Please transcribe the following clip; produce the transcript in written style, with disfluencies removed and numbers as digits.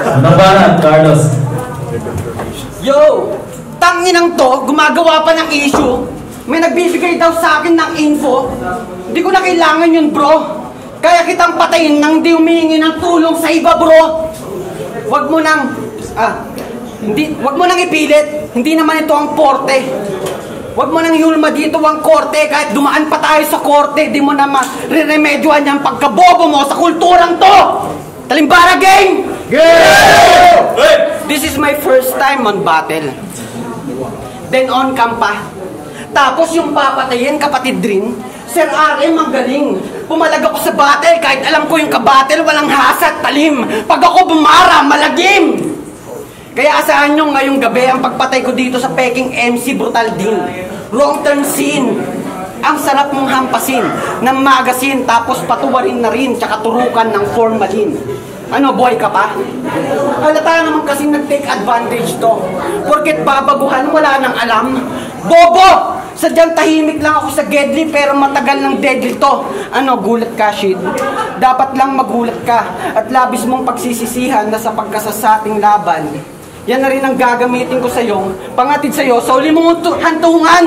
Ano ba na, Carlos? Yo! Tanginang to, gumagawa pa ng issue. May nagbibigay daw sa akin ng info. Hindi ko na kailangan yun, bro. Kaya kitang patayin nang di humihingi ng tulong sa iba, bro. Wag mo nang ipilit. Hindi naman ito ang korte. Wag mo nang iulma dito ang korte. Kahit dumaan pa tayo sa korte, di mo na ma-remedyohan yung pagkabobo mo sa kulturang to. Talimbara gang! This is my first time on battle. Then on kampa. Tapos yung papatayin, kapatid rin, Sir RM, ang galing. Pumalag ako sa battle kahit alam ko yung kabattle walang hasat, talim. Pag ako bumara, malagim. Kaya asahan nyo ngayong gabi ang pagpatay ko dito sa Peking MC Brutal din. Wrong turn scene. Ang sarap mong hampasin ng magazine tapos patuwarin na rin tsaka turukan ng formalin. Ano, boy ka pa? Halata naman kasing nag-take advantage to. Porket babaguhan, wala nang alam. Bobo! Sadyang tahimik lang ako sa deadly pero matagal ng deadly to. Ano, gulat ka, Shid? Dapat lang magulat ka at labis mong pagsisisihan na sa pagkasasating laban. Yan na rin ang gagamitin ko sa'yo, pangatid sa'yo sa uli mong hantungan.